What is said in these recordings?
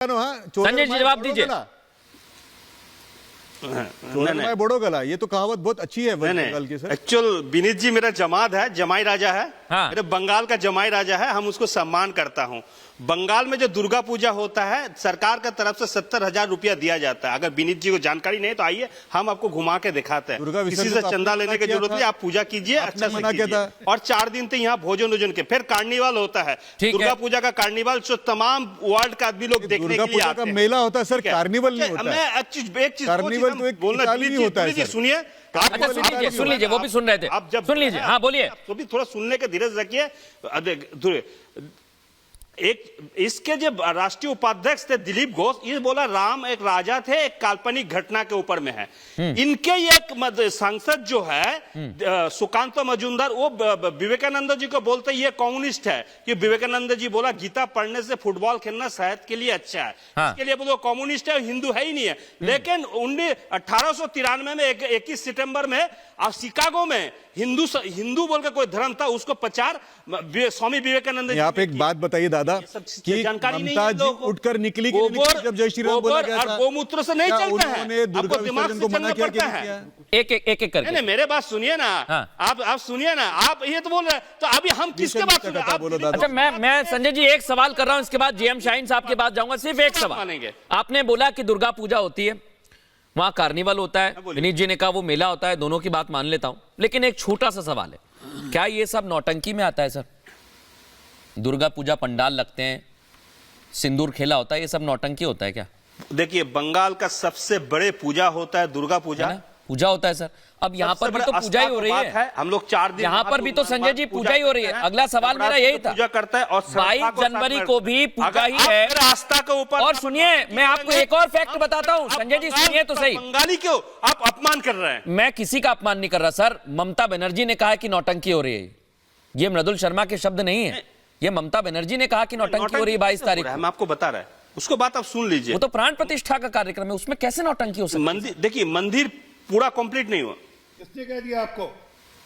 संजय जी जवाब दीजिए। बोड़ो गला, ये तो कहावत बहुत अच्छी है बंगाल की सर। एक्चुअल विनीत जी मेरा जमात है, जमाई राजा है। हाँ। मेरे बंगाल का जमाई राजा है, हम उसको सम्मान करता हूं। बंगाल में जो दुर्गा पूजा होता है सरकार का तरफ से 70,000 रुपया दिया जाता है। अगर विनीत जी को जानकारी नहीं तो आइए हम आपको घुमा के दिखाते हैं। किसी से चंदा लेने की जरूरत नहीं, आप पूजा कीजिए, अच्छा से कीजिए। और 4 दिन तक यहाँ भोजन वोजन के, फिर कार्निवाल होता है, दुर्गा पूजा का कार्निवाल, जो तमाम वर्ल्ड का आदमी लोग देखने के लिए आते हैं। मेला होता है सर, कार्निवल नहीं होता है। मैं एक चीज कार्निवल तो एक इटाली नहीं होता है। सुनिए, अच्छा सुन लीजिए, वो भी सुन रहे थे, आप जब सुन लीजिए। हाँ बोलिए। तो भी थोड़ा सुनने के धीरज रखिए। एक इसके जो राष्ट्रीय उपाध्यक्ष थे दिलीप घोष, ये बोला राम एक राजा थे, एक काल्पनिक घटना के ऊपर में है। इनके एक सांसद जो है सुकांत मजूमदार, वो विवेकानंद जी को बोलते ये कम्युनिस्ट है, कि विवेकानंद जी बोला गीता पढ़ने से फुटबॉल खेलना सेहत के लिए अच्छा है। हाँ। इसके लिए वो कम्युनिस्ट है, हिंदू है ही नहीं है। लेकिन 1893 में 21 सितंबर में शिकागो में हिंदू बोल के कोई धर्म था, उसको प्रचार स्वामी विवेकानंद। आप एक बात बताइए दादा कि ममता जी उठकर निकली जब जय श्री राम बोला गया था, गोमूत्र से नहीं चलता है, आपको दिमाग से चलना पड़ता है। एक करके। नहीं, मेरे बात सुनिए ना। हाँ। आप सुनिए ना, आप ये तो बोल रहे हैं, तो अभी हम किसके बात सुन रहे हैं? अच्छा मैं संजय जी एक सवाल कर रहा हूं, इसके बाद जेएम शाहीन साहब के पास जाऊंगा। सिर्फ एक सवाल। आपने बोला कि दुर्गा पूजा होती है, वहां कार्निवल होता है, विनीत जी ने कहा वो मेला होता है, दोनों की बात मान लेता हूं, लेकिन एक छोटा सा सवाल है, क्या ये सब नौटंकी में आता है सर? दुर्गा पूजा पंडाल लगते हैं, सिंदूर खेला होता है, ये सब नौटंकी होता है क्या? देखिए, बंगाल का सबसे बड़े पूजा होता है दुर्गा पूजा। पूजा होता है सर। अब यहाँ पर भी तो पूजा ही हो रही है। हम लोग 4 दिन यहाँ पर भी तो संजय जी पूजा ही हो रही है। अगला सवाल मेरा यही था, पूजा करता है और 22 जनवरी को भी पूजा ही है आस्था के ऊपर। और सुनिए, मैं आपको एक और फैक्ट बताता हूँ संजय जी, सुनिए तो सही। बंगाली क्यों आप अपमान कर रहे हैं? मैं किसी का अपमान नहीं कर रहा सर। ममता बनर्जी ने कहा कि नौटंकी हो रही है, ये मृदुल शर्मा के शब्द नहीं है, ये ममता बनर्जी ने कहा कि नौटंकी हो रही है 22 तारीख को। हम आपको बता रहे हैं, उसको बात आप सुन लीजिए। वो तो प्राण प्रतिष्ठा का कार्यक्रम है, उसमें कैसे नौटंकी हो सकती है? मंदिर देखिए, मंदिर पूरा कंप्लीट नहीं हुआ। किसने कह दिया आपको?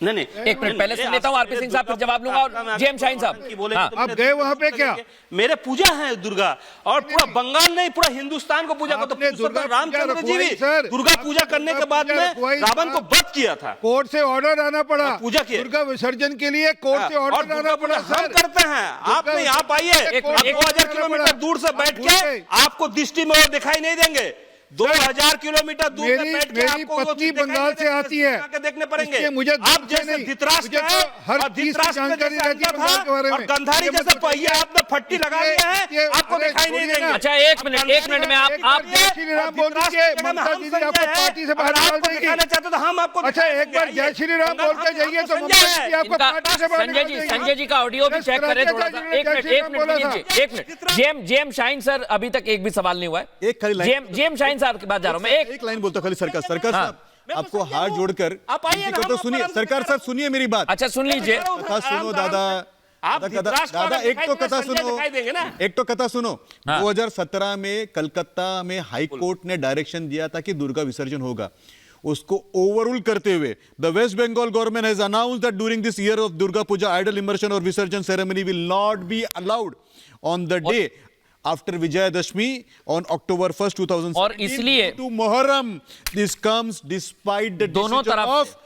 नहीं, एक मिनट पहले सुन लेता हूं आरपी सिंह साहब, फिर जवाब लूंगा। और जेएम शाहीन साहब, हाँ। आप गए वहां पे क्या? मेरे पूजा है दुर्गा, और पूरा बंगाल नहीं, पूरा हिंदुस्तान को पूजा करता। तो रामचंद्र जी भी दुर्गा पूजा करने के बाद में रावण को वध किया था। कोर्ट से ऑर्डर आना पड़ा पूजा किया, दुर्गा विसर्जन के लिए कोर्ट से ऑर्डर आना पड़ा। हम करते हैं, आप नहीं। आप आइए, 2000 किलोमीटर दूर से बैठ के आपको दृष्टि में और दिखाई नहीं देंगे। 2000 किलोमीटर दूर से बैठ के मेरी पत्नी बंगाल से आती है, देखने पड़ेंगे। मुझे आप जैसे धृतराष्ट्र है, हर चीज की जानकारी रहती है बंगाल के बारे में। और गंधारी जैसे पहिए आपने फट्टी लगा लिया है, आपको दिखाई नहीं देंगे। अच्छा एक मिनट में आप जय श्री राम बोल दीजिए, ममता दीदी आपको पार्टी से बाहर निकाल देंगी। दिखाना चाहते तो हम आपको। अच्छा एक बार जय श्री राम बोल के जाइए तो ममता दीदी आपको पार्टी से बाहर निकाल देंगी। संजय जी का ऑडियो भी चेक करें थोड़ा सा। एक मिनट जेएम शाहीन सर, अभी तक एक भी सवाल नहीं हुआ है। जेएम शाहीन साहब के पास जा रहा हूं मैं। एक लाइन बोलता खाली सरकार साहब, आपको हाथ जोड़कर तो सुनिए सरकार साहब, सुनिए मेरी बात। अच्छा सुन लीजिए, कथा सुनो दादा, एक तो कथा सुनो, एक तो कथा सुनो। 2017 में कलकत्ता में हाई कोर्ट ने डायरेक्शन दिया था कि दुर्गा विसर्जन होगा, उसको ओवररूल करते हुए the West Bengal government has announced that during this year of Durga Puja idol immersion और visarjan ceremony will not be allowed on the day after Vijayadashami on October 1st, 2017 और इसलिए to Muharram this comes despite the दोनों तरफ ऑफ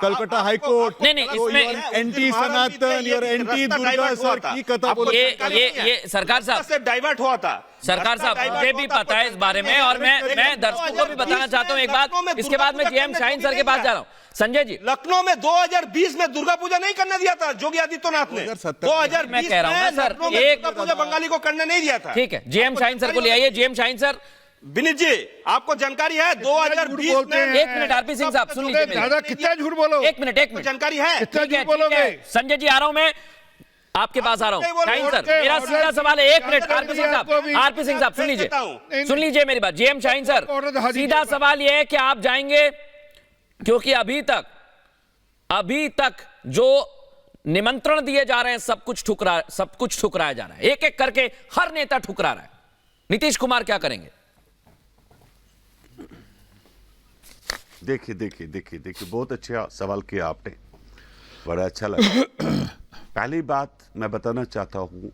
कलकत्ता हाई कोर्ट। नहीं इसमें anti सनातन और anti Durga sir की कथा बोल। ये सरकार साहब से डाइवर्ट हुआ था। सरकार साहब मुझे भी पता है इस बारे में, और मैं दर्शकों को भी बताना चाहता हूं एक बात। इसके बाद में जेएम शाहीन सर के पास जा रहा हूं। संजय जी, लखनऊ में 2020 में दुर्गा पूजा नहीं करने दिया था योगी आदित्यनाथ ने। 2020 मैं कह रहा हूं ना सर, एक दुर्गा पूजा बंगाली को करने नहीं दिया था। ठीक है, जेएम शाहीन सर को ले आइए। जेएम शाहीन सर, विनीत जी आपको जानकारी है 2020 में? एक मिनट आरपी सिंह साहब सुन लीजिए, दादा कितना झूठ बोलो। एक मिनट जानकारी है, कितना झूठ बोलोगे? संजय जी आ रहा हूं मैं, आपके पास आ रहा हूं। शाहीन सर मेरा सीधा सवाल है, एक मिनट आरपी सिंह साहब सुन लीजिए मेरी बात। जेएम शाहीन सर, सीधा सवाल यह है कि आप जाएंगे, क्योंकि अभी तक जो निमंत्रण दिए जा रहे हैं सब कुछ ठुकराया जा रहा है, एक एक करके हर नेता ठुकरा रहा है। नीतीश कुमार क्या करेंगे? देखिए बहुत अच्छा सवाल किया आपने, बड़ा अच्छा लगा। पहली बात मैं बताना चाहता हूं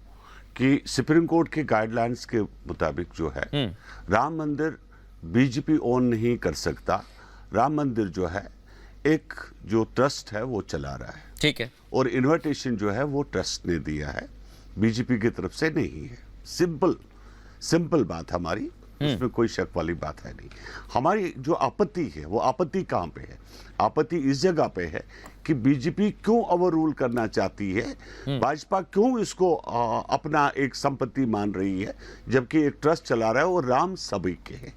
कि सुप्रीम कोर्ट के गाइडलाइंस के मुताबिक जो है राम मंदिर बीजेपी ओन नहीं कर सकता। राम मंदिर जो है एक जो ट्रस्ट है वो चला रहा है, ठीक है, और इनविटेशन जो है वो ट्रस्ट ने दिया है, बीजेपी की तरफ से नहीं है। सिंपल बात हमारी, इसमें कोई शक वाली बात है नहीं। हमारी जो आपत्ति है वो आपत्ति कहां पे है? आपत्ति इस जगह पे है कि बीजेपी क्यों ओवर रूल करना चाहती है, भाजपा क्यों इसको अपना एक संपत्ति मान रही है, जबकि एक ट्रस्ट चला रहा है और राम सभी के है।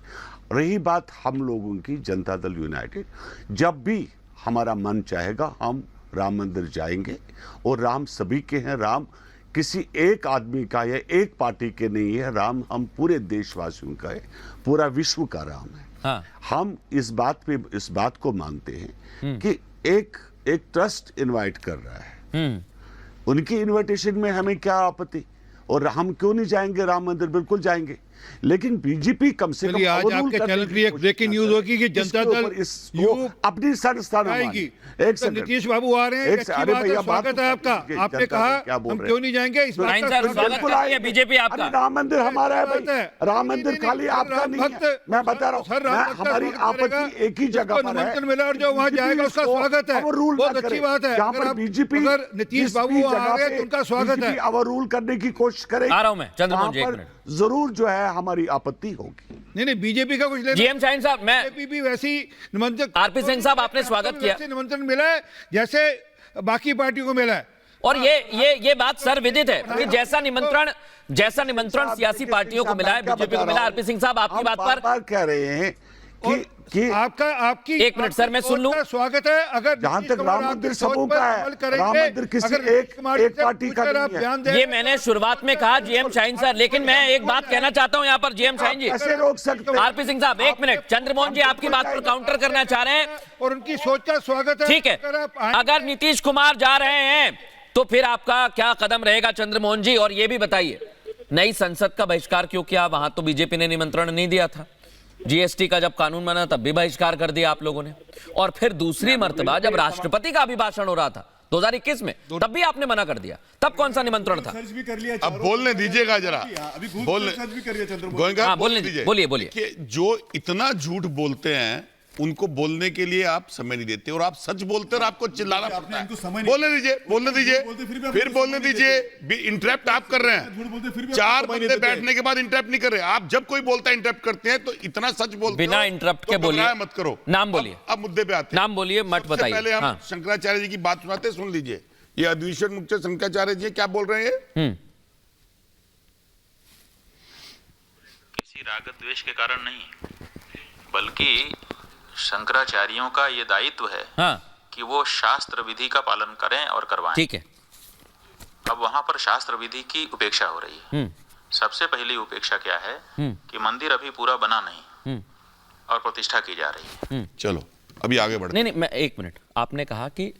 रही बात हम लोगों की, जनता दल यूनाइटेड, जब भी हमारा मन चाहेगा हम राम मंदिर जाएंगे, और राम सभी के हैं। राम किसी एक आदमी का या एक पार्टी के नहीं है, राम हम पूरे देशवासियों का है, पूरा विश्व का राम है। हाँ। हम इस बात को मानते हैं कि एक ट्रस्ट इनवाइट कर रहा है, उनकी इनविटेशन में हमें क्या आपत्ति, और हम क्यों नहीं जाएंगे राम मंदिर? बिल्कुल जाएंगे, लेकिन बीजेपी कम से कम आज आपके चैनल की एक ब्रेकिंग न्यूज होगी कि जनता दल अपनी संस्था आएगी। एक तो नीतीश बाबू आ रहे हैं, अच्छी बात है, स्वागत है आपका। आपने कहा हम क्यों नहीं जाएंगे, इस बात का स्वागत करती है बीजेपी आपका। राम मंदिर हमारा है भाई, राम मंदिर खाली आपका नहीं है। मैं बता रहा हूँ, हमारी आपत्ति एक ही जगह पर है, मिला और जो वहाँ जाएगा उसका स्वागत है, बहुत अच्छी बात है। जहाँ पर बीजेपी, अगर नीतीश बाबू आ रहे हैं तो उनका स्वागत है। ओवर रूल करने की कोशिश करेगी, आ रहा हूं मैं, चंद्रमोहन जी, एक मिनट। जरूर जो है हमारी आपत्ति होगी। नहीं, बीजेपी का कुछ लेना। जीएम शाहीन साहब, मैं बीजेपी भी वैसी निमंत्रण, आरपी सिंह साहब आपने स्वागत किया, निमंत्रण मिला है जैसे बाकी पार्टियों को मिला है। और ये बात सर्वविदित है कि जैसा निमंत्रण सियासी पार्टियों को मिला है, बीजेपी को मिला। आरपी सिंह साहब, आपकी बात पर कह रहे हैं कि आपकी एक मिनट सर, मैं सुन लूं। स्वागत है। अगर जहां तक राम मंदिर सबों का है, राम मंदिर किसी एक पार्टी का नहीं है। ये मैंने शुरुआत में कहा जीएम शाहीन सर, लेकिन मैं एक बात कहना चाहता हूं यहाँ पर जीएम शाहीन जी। कैसे रोक सकते? आरपी सिंह साहब, एक मिनट, चंद्रमोहन जी आपकी बात पर काउंटर करना चाह रहे हैं, और उनकी सोच का स्वागत है। ठीक है। अगर नीतीश कुमार जा रहे हैं तो फिर आपका क्या कदम रहेगा चंद्रमोहन जी? और ये भी बताइए, नई संसद का बहिष्कार क्यों किया? वहां तो बीजेपी ने निमंत्रण नहीं दिया था। जीएसटी का जब कानून बना तब भी बहिष्कार कर दिया आप लोगों ने, और फिर दूसरी मर्तबा जब राष्ट्रपति का अभिभाषण हो रहा था 2021 में, तब भी आपने मना कर दिया। तब कौन सा निमंत्रण था? अब बोलने दीजिएगा जरा, बोलने दीजिए, बोलिए। कि जो इतना झूठ बोलते हैं उनको बोलने के लिए आप समय नहीं देते, और आप सच बोलते और आपको चिल्लाना पड़ता है। बोलने दीजिए, फिर बोलने दीजिए। इंटरप्ट आप कर रहे हैं, 4 बंदे बैठने के बाद इंटरप्ट नहीं कर रहे। आप जब कोई बोलता है इंटरप्ट करते हैं, तो इतना सच बोलते बिना इंटरप्ट के बोलिए, मत करो। नाम बोलिए। अब मुद्दे पे आते हैं, नाम बोलिए, मत बताइए। पहले हम शंकराचार्य जी की बात सुनाते, सुन लीजिए। ये अद्वैत मुक्त शंकराचार्य जी क्या बोल रहे हैं? किसी राग द्वेष के कारण नहीं, बल्कि शंकराचार्यों का ये दायित्व है कि वो शास्त्र विधि का पालन करें और करवाएं। ठीक है। अब वहां पर शास्त्र विधि की उपेक्षा हो रही है। सबसे पहली उपेक्षा क्या है कि मंदिर अभी पूरा बना नहीं और प्रतिष्ठा की जा रही है। चलो अभी आगे बढ़ते। नहीं, मैं एक मिनट, आपने कहा कि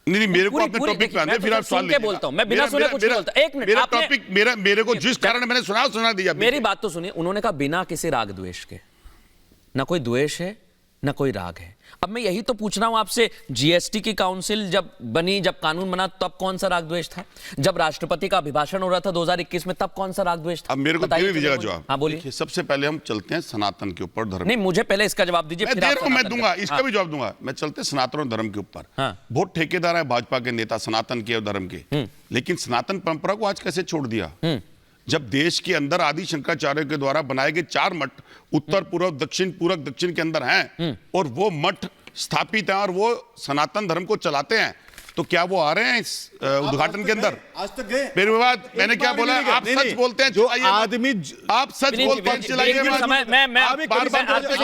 नहीं, मेरे को अपने टॉपिक पे आने, फिर आप सवाल लीजिए। बोलता हूं मैं, बिना सुने कुछ नहीं बोलता। एक मिनट, मेरा टॉपिक, मेरे को जिस कारण मैंने सुना दिया। मेरी बात तो सुनिए। उन्होंने कहा बिना किसी राग द्वेष के, ना कोई द्वेष है ना कोई राग है। अब मैं यही तो पूछ रहा हूं आपसे, जीएसटी की काउंसिल जब बनी, जब कानून बना, तब कौन सा राग द्वेष था? जब राष्ट्रपति का अभिभाषण हो रहा था 2021 में, तब कौन सा राग द्वेष था? अब मेरे को दीजिएगा जवाब। हाँ बोलिए। सबसे पहले हम चलते हैं सनातन के ऊपर, धर्म। नहीं, मुझे पहले इसका जवाब दीजिए, मैं दूंगा, इसका भी जवाब दूंगा। मैं चलते सनातन और धर्म के ऊपर। बहुत ठेकेदार है भाजपा के नेता सनातन के और धर्म के, लेकिन सनातन परंपरा को आज कैसे छोड़ दिया? जब देश के अंदर आदि शंकराचार्य के द्वारा बनाए गए 4 मठ उत्तर पूर्व दक्षिण के अंदर हैं, और वो मठ स्थापित हैं और वो सनातन धर्म को चलाते हैं, तो क्या वो आ रहे हैं इस उद्घाटन के अंदर? आज तक गए। मेरे बाद मैंने क्या बोला? आप सच बोलते हैं, जो आदमी आप सच बोलते हैं, चलाइए। मैं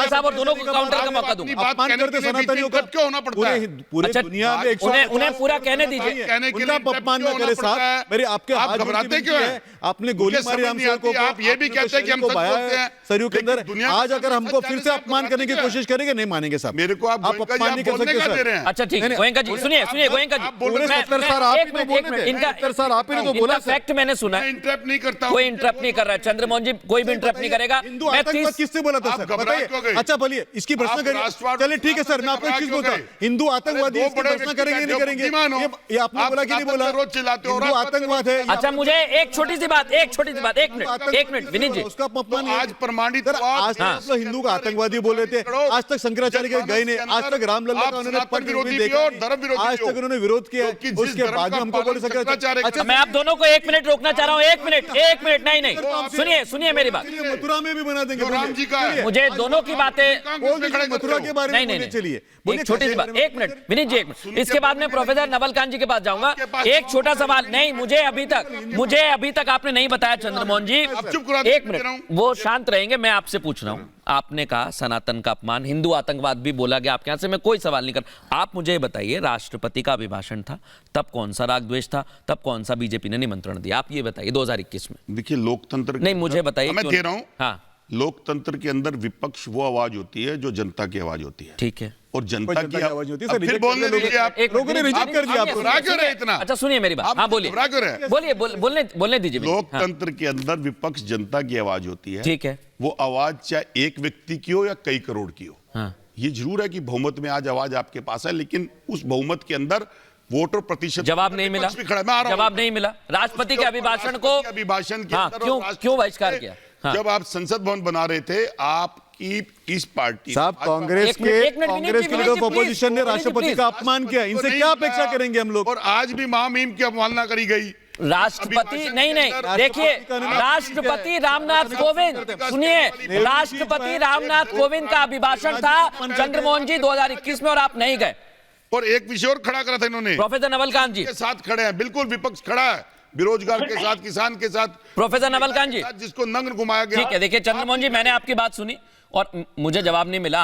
साहब और दोनों को काउंटर का मौका दूंगा। अपमान करते सनातनियों का क्यों होना पड़ता है? पूरे दुनिया में उन्हें पूरा कहने दीजिए। कहने के लिए अपमान न करे साहब। मेरे आपके आप घबराते क्यों हैं? आपने गोली मारी रामसेवक को, आप ये भी कहते हैं कि हम सच बोलते हैं सरयू के अंदर। आज अगर हमको फिर से अपमान करने की कोशिश करेंगे, नहीं मानेंगे साहब। मेरे को आप अपमान नहीं कर सकते सर। अच्छा ठीक है, गोयनका जी सुनिए, गोयनका आप बोल पूरे रहे हैं। 70 साल आप ही तो बोले थे। इनका 70 साल आप ही ने तो बोला सर। फैक्ट मैंने सुना मैं है। इंटरप्ट नहीं करता हूं। कोई इंटरप्ट नहीं कर रहा है चंद्रमोहन जी, कोई भी इंटरप्ट नहीं करेगा। हिंदू मैं आतंकवाद 30 किससे बोला था आप सर? घबरा क्यों बताइए। गए? अच्छा बोलिए, इसकी प्रश्न आप करिए। राष्ट्रवाद चलिए ठीक है सर, मैं आपको एक चीज बोलता हूँ, हिंदू आतंकवादी दो इसकी बड़े प्रश्न व्यक्ति करेंगे नहीं का करेंगे, बुद्धिमान हो। ये आपने आप बोला कि नहीं सनातन बोला? पे रोज चिल्लाते हो, हिंदू राष्ट्रवाद पे आतंकवाद है। अच्छा मुझे एक छोटी सी बात, एक मिनट विनीत जी। उसका अपमान तो आज प्रमाणित सर, हुआ। आज तक आप लोग हिंदू का आतंकवादी बोल रहे थे, आज तक शंकराचार्य के गए नहीं, आज तक रामलला का उन्होंने पट विरोधी देखा और नहीं, धर्म विरोधी आज तक उन्होंने विरोध किया है, क्योंकि जिस उसके धर्म बाद का में हमको बोल पालन शंकराचार्य सकते। मैं आप दोनों को 1 मिनट रोकना चाह रहा हूँ। 1 मिनट नहीं, सुनिए मेरी बात। मथुरा में भी बना देंगे, जो राम जी का है। मुझे दोनों की बातें कांग्रेस में खड़े मथुरा के बारे में बोलिए। चलिए एक छोटी सी बात, 1 मिनट विनीत जी, 1 मिनट। इसके बाद मैं प्रोफेसर नवल कांत जी के पास जाऊंगा। एक छोटा सवाल नहीं, मुझे अभी तक आपने नहीं बताया चंद्रमोहन जी। चुप करा 1 मिनट, वो शांत रहेंगे, मैं आपसे पूछ रहा हूं। आपने कहा सनातन का अपमान, हिंदू आतंकवाद भी बोला गया आपके यहां से, मैं कोई सवाल नहीं कर। आप मुझे बताइए, राष्ट्रपति का अभिभाषण था, तब कौन सा राग द्वेष था, तब कौन सा बीजेपी ने निमंत्रण दिया, आप ये बताइए 2021 में। देखिए लोकतंत्र नहीं मुझे बताइए, मैं दे रहा हूं। हाँ लोकतंत्र के अंदर विपक्ष वो आवाज होती है जो जनता की आवाज होती है, ठीक है। और जनता की आवाज होती है। अब फिर बोलने दीजिए आप। लोगों ने रिजेक्ट कर दिया आप आपको। घबरा क्यों रहे इतना? अच्छा सुनिए मेरी बात, आप हाँ बोलिए, घबरा क्यों रहे? बोलने दीजिए मुझे। हाँ, लोकतंत्र के अंदर विपक्ष जनता की आवाज होती है, ठीक है। वो आवाज चाहे एक व्यक्ति की हो या कई करोड़ की हो। हाँ। ये जरूर है कि बहुमत में आज आवाज आपके पास है, लेकिन उस बहुमत के अंदर वोट और प्रतिशत जवाब नहीं मिला, विपक्ष भी खड़ा है। मैं आ रहा हूं। जवाब नहीं मिला राष्ट्रपति के अभिभाषण को। अभिभाषण के हाँ, अंदर और राष्ट्रपति क्यों बहिष्कार किया? हाँ। जब आप संसद भवन बना रहे थे, आपकी इस पार्टी साहब कांग्रेस एक मिनट, कांग्रेस के लीडर ऑफ प्लीज, अपोजिशन ने प्लीज, राष्ट्रपति प्लीज। का अपमान किया, इनसे नहीं क्या मिला। अपेक्षा करेंगे हम लोग? और आज भी महामहिम की अवमानना करी गई। राष्ट्रपति नहीं, देखिए राष्ट्रपति रामनाथ कोविंद, सुनिए, राष्ट्रपति रामनाथ कोविंद का अभिभाषण था चंद्रमोहन जी 2021 में, और आप नहीं गए। और एक विषय और खड़ा करा था इन्होंने, प्रोफेसर नवल कांत जी के साथ खड़े हैं, बिल्कुल विपक्ष खड़ा है, बेरोजगार के साथ, किसान के साथ, प्रोफेसर नवल कांत जी, जिसको नंग घुमाया गया। ठीक है। देखिए चंद्रमोहन जी, मैंने आपकी बात सुनी और मुझे जवाब नहीं मिला।